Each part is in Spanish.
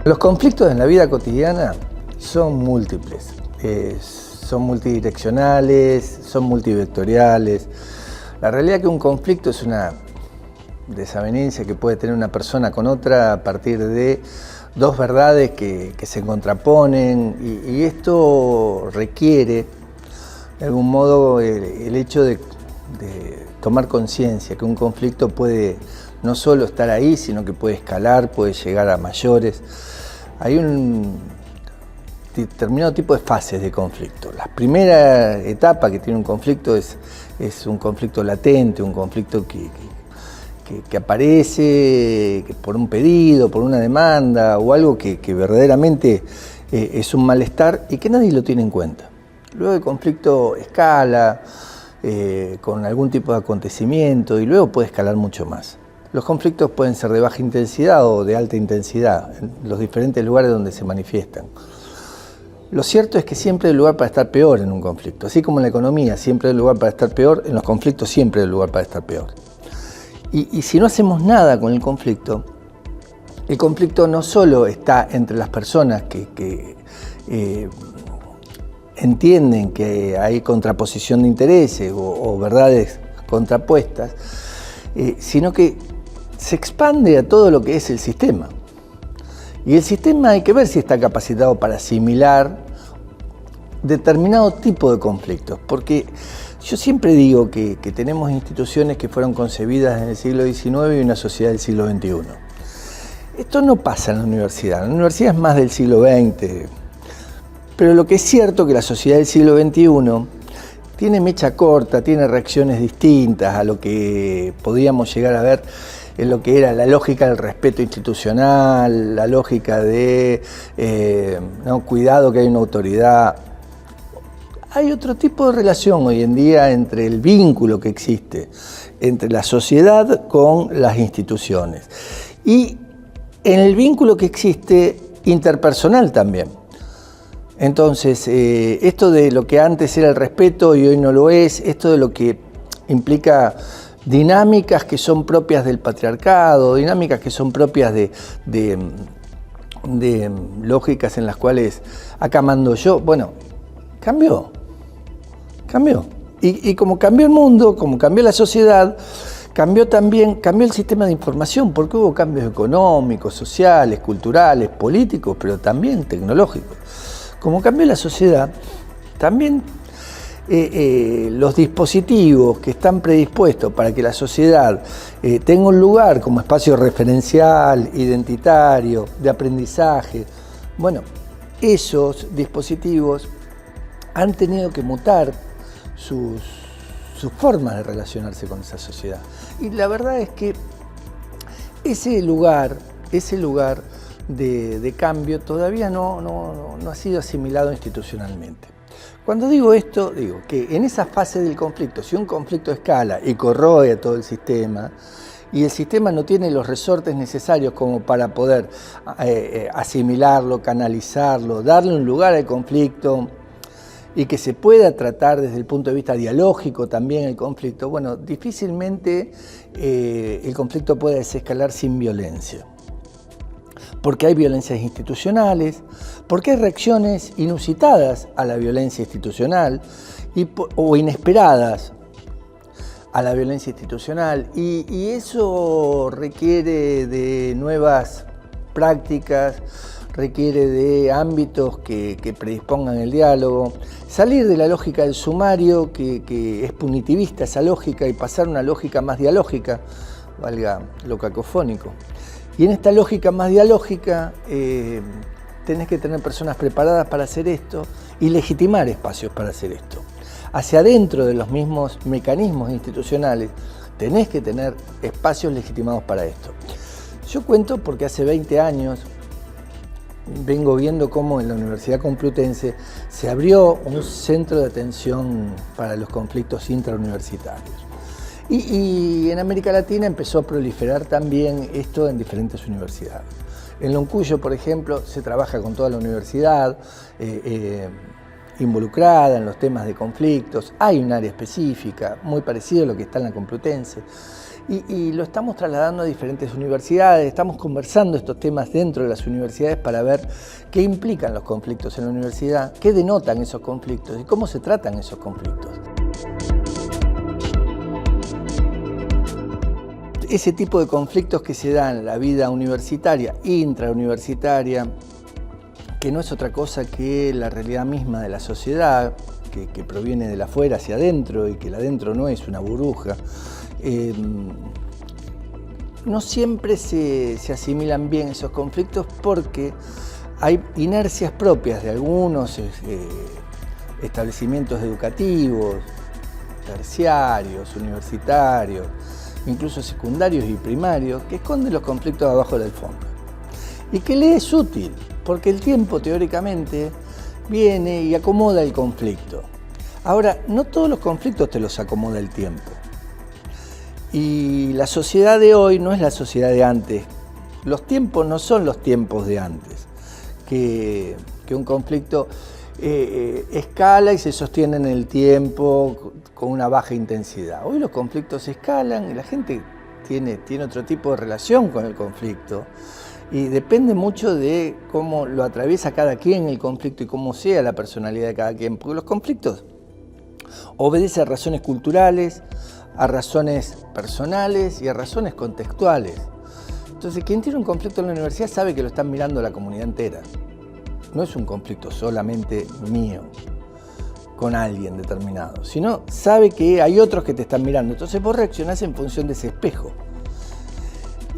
Los conflictos en la vida cotidiana son múltiples, son multidireccionales, son multivectoriales. La realidad es que un conflicto es una desavenencia que puede tener una persona con otra a partir de dos verdades que se contraponen y esto requiere, de algún modo, el hecho de tomar conciencia que un conflicto puede no solo estar ahí, sino que puede escalar, puede llegar a mayores. Hay un determinado tipo de fases de conflicto. La primera etapa que tiene un conflicto es un conflicto latente, un conflicto que aparece por un pedido, por una demanda o algo que verdaderamente es un malestar y que nadie lo tiene en cuenta. Luego el conflicto escala con algún tipo de acontecimiento y luego puede escalar mucho más. Los conflictos pueden ser de baja intensidad o de alta intensidad, en los diferentes lugares donde se manifiestan. Lo cierto es que siempre hay lugar para estar peor en un conflicto. Así como en la economía siempre hay lugar para estar peor, en los conflictos siempre hay lugar para estar peor. Y si no hacemos nada con el conflicto no solo está entre las personas que entienden que hay contraposición de intereses o verdades contrapuestas, sino que se expande a todo lo que es el sistema. Y el sistema hay que ver si está capacitado para asimilar determinado tipo de conflictos, porque yo siempre digo que tenemos instituciones que fueron concebidas en el siglo XIX y una sociedad del siglo XXI. Esto no pasa en la universidad es más del siglo XX, pero lo que es cierto es que la sociedad del siglo XXI tiene mecha corta, tiene reacciones distintas a lo que podíamos llegar a ver en lo que era la lógica del respeto institucional, la lógica de cuidado que hay una autoridad. Hay otro tipo de relación hoy en día entre el vínculo que existe entre la sociedad con las instituciones y en el vínculo que existe interpersonal también. Entonces, esto de lo que antes era el respeto y hoy no lo es, esto de lo que implica dinámicas que son propias del patriarcado, dinámicas que son propias de lógicas en las cuales acá mando yo, bueno, cambió. Y como cambió el mundo, como cambió la sociedad, cambió el sistema de información, porque hubo cambios económicos, sociales, culturales, políticos, pero también tecnológicos. Como cambió la sociedad, también los dispositivos que están predispuestos para que la sociedad tenga un lugar como espacio referencial, identitario, de aprendizaje, bueno, esos dispositivos han tenido que mutar sus formas de relacionarse con esa sociedad. Y la verdad es que ese lugar de cambio todavía no ha sido asimilado institucionalmente. Cuando digo esto, digo que en esa fase del conflicto, si un conflicto escala y corroe a todo el sistema, y el sistema no tiene los resortes necesarios como para poder asimilarlo, canalizarlo, darle un lugar al conflicto y que se pueda tratar desde el punto de vista dialógico también el conflicto, bueno, difícilmente el conflicto puede desescalar sin violencia. Porque hay violencias institucionales, porque hay reacciones inusitadas a la violencia institucional o inesperadas a la violencia institucional y eso requiere de nuevas prácticas, requiere de ámbitos que predispongan el diálogo, salir de la lógica del sumario que es punitivista esa lógica y pasar a una lógica más dialógica, valga lo cacofónico. Y en esta lógica más dialógica tenés que tener personas preparadas para hacer esto y legitimar espacios para hacer esto. Hacia adentro de los mismos mecanismos institucionales tenés que tener espacios legitimados para esto. Yo cuento porque hace 20 años vengo viendo cómo en la Universidad Complutense se abrió un centro de atención para los conflictos intrauniversitarios. Y en América Latina empezó a proliferar también esto en diferentes universidades. En Loncuyo, por ejemplo, se trabaja con toda la universidad involucrada en los temas de conflictos. Hay un área específica, muy parecido a lo que está en la Complutense. y lo estamos trasladando a diferentes universidades, estamos conversando estos temas dentro de las universidades para ver qué implican los conflictos en la universidad, qué denotan esos conflictos y cómo se tratan esos conflictos. Ese tipo de conflictos que se dan en la vida universitaria, intrauniversitaria, que no es otra cosa que la realidad misma de la sociedad, que proviene de la afuera hacia adentro y que el adentro no es una burbuja, no siempre se asimilan bien esos conflictos porque hay inercias propias de algunos establecimientos educativos, terciarios, universitarios, incluso secundarios y primarios, que esconden los conflictos abajo del fondo. Y que le es útil, porque el tiempo teóricamente viene y acomoda el conflicto. Ahora, no todos los conflictos te los acomoda el tiempo. Y la sociedad de hoy no es la sociedad de antes. Los tiempos no son los tiempos de antes, que un conflicto escala y se sostiene en el tiempo con una baja intensidad. Hoy los conflictos escalan y la gente tiene otro tipo de relación con el conflicto y depende mucho de cómo lo atraviesa cada quien el conflicto y cómo sea la personalidad de cada quien, porque los conflictos obedecen a razones culturales, a razones personales y a razones contextuales. Entonces, quien tiene un conflicto en la universidad sabe que lo están mirando la comunidad entera. No es un conflicto solamente mío con alguien determinado, sino sabe que hay otros que te están mirando. Entonces vos reaccionás en función de ese espejo.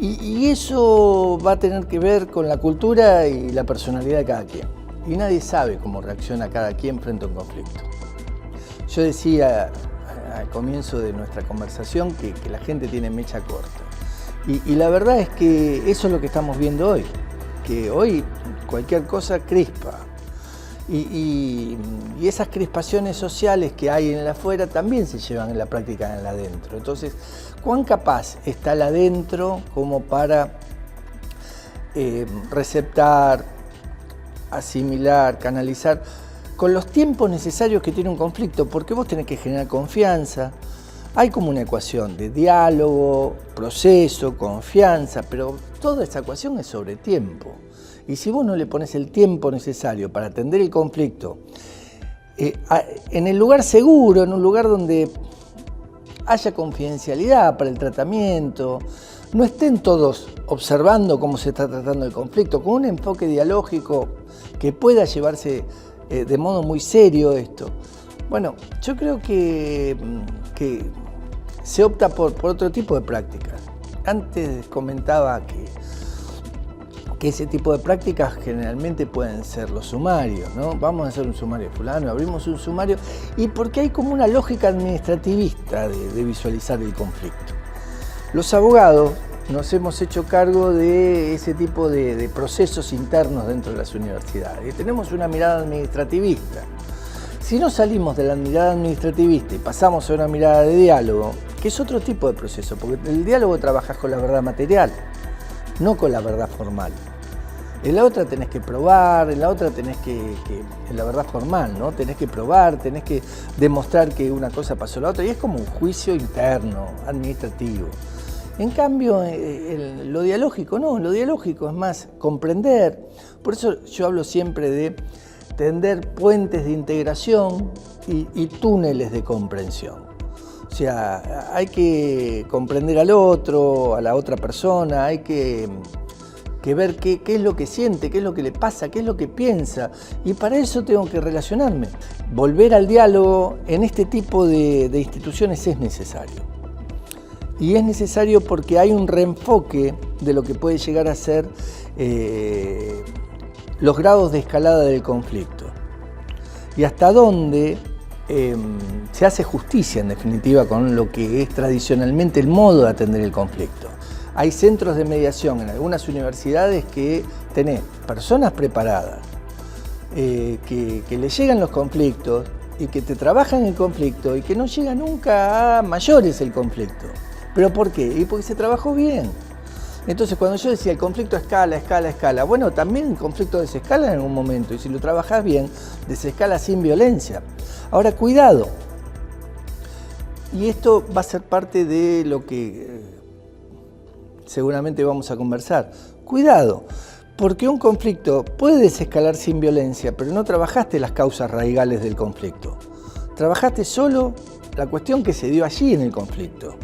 Y eso va a tener que ver con la cultura y la personalidad de cada quien. Y nadie sabe cómo reacciona cada quien frente a un conflicto. Yo decía al comienzo de nuestra conversación que la gente tiene mecha corta. Y la verdad es que eso es lo que estamos viendo hoy. Que hoy cualquier cosa crispa. Y esas crispaciones sociales que hay en el afuera también se llevan en la práctica en el adentro. Entonces, ¿cuán capaz está el adentro como para receptar, asimilar, canalizar con los tiempos necesarios que tiene un conflicto? Porque vos tenés que generar confianza. Hay como una ecuación de diálogo, proceso, confianza, pero toda esa ecuación es sobre tiempo. Y si vos no le pones el tiempo necesario para atender el conflicto, en el lugar seguro, en un lugar donde haya confidencialidad para el tratamiento, no estén todos observando cómo se está tratando el conflicto, con un enfoque dialógico que pueda llevarse de modo muy serio esto. Bueno, yo creo que se opta por otro tipo de prácticas. Antes comentaba que ese tipo de prácticas generalmente pueden ser los sumarios, ¿no? Vamos a hacer un sumario fulano, abrimos un sumario, y porque hay como una lógica administrativista de visualizar el conflicto. Los abogados nos hemos hecho cargo de ese tipo de procesos internos dentro de las universidades y tenemos una mirada administrativista. Si no salimos de la mirada administrativista y pasamos a una mirada de diálogo, que es otro tipo de proceso, porque el diálogo trabajas con la verdad material, no con la verdad formal. En la otra tenés que probar, en la otra tenés en la verdad formal, ¿no? Tenés que probar, tenés que demostrar que una cosa pasó a la otra, y es como un juicio interno, administrativo. En cambio, lo dialógico no, lo dialógico es más comprender. Por eso yo hablo siempre de tender puentes de integración y túneles de comprensión. O sea, hay que comprender al otro, a la otra persona, hay que ver qué es lo que siente, qué es lo que le pasa, qué es lo que piensa. Y para eso tengo que relacionarme. Volver al diálogo en este tipo de instituciones es necesario. Y es necesario porque hay un reenfoque de lo que puede llegar a ser los grados de escalada del conflicto. Y hasta dónde se hace justicia, en definitiva, con lo que es tradicionalmente el modo de atender el conflicto. Hay centros de mediación en algunas universidades que tenés personas preparadas, que le llegan los conflictos y que te trabajan el conflicto y que no llega nunca a mayores el conflicto. ¿Pero por qué? Y porque se trabajó bien. Entonces, cuando yo decía el conflicto escala, bueno, también el conflicto desescala en algún momento, y si lo trabajás bien, desescala sin violencia. Ahora, cuidado, Y esto va a ser parte de lo que seguramente vamos a conversar. Cuidado, porque un conflicto puede desescalar sin violencia, pero no trabajaste las causas raigales del conflicto. Trabajaste solo la cuestión que se dio allí en el conflicto.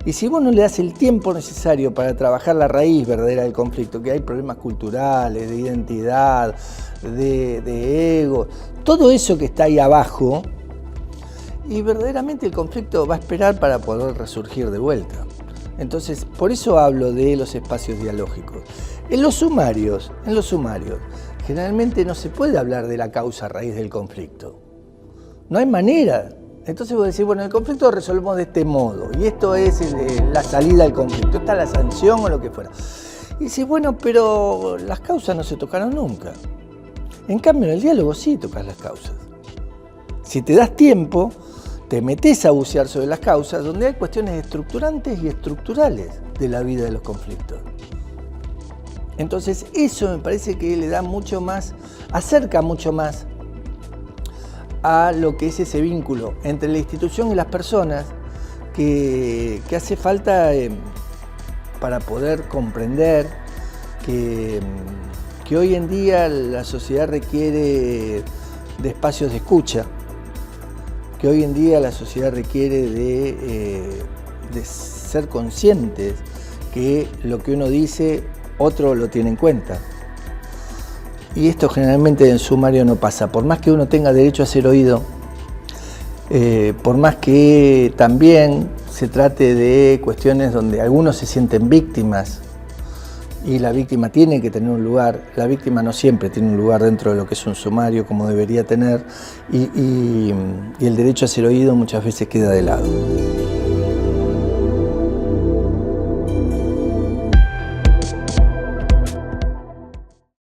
Y si vos no le das el tiempo necesario para trabajar la raíz verdadera del conflicto, que hay problemas culturales, de identidad, de ego, todo eso que está ahí abajo, y verdaderamente el conflicto va a esperar para poder resurgir de vuelta. Entonces, por eso hablo de los espacios dialógicos. En los sumarios, generalmente no se puede hablar de la causa raíz del conflicto. No hay manera. Entonces vos decís, bueno, el conflicto lo resolvemos de este modo, y esto es la salida del conflicto, esta es la sanción o lo que fuera. Y decís, bueno, pero las causas no se tocaron nunca. En cambio, en el diálogo sí tocas las causas. Si te das tiempo, te metes a bucear sobre las causas, donde hay cuestiones estructurantes y estructurales de la vida de los conflictos. Entonces, eso me parece que le da mucho más, acerca mucho más a lo que es ese vínculo entre la institución y las personas que hace falta para poder comprender que hoy en día la sociedad requiere de espacios de escucha, que hoy en día la sociedad requiere de ser conscientes que lo que uno dice, otro lo tiene en cuenta. Y esto generalmente en sumario no pasa. Por más que uno tenga derecho a ser oído, por más que también se trate de cuestiones donde algunos se sienten víctimas y la víctima tiene que tener un lugar, la víctima no siempre tiene un lugar dentro de lo que es un sumario como debería tener, y el derecho a ser oído muchas veces queda de lado.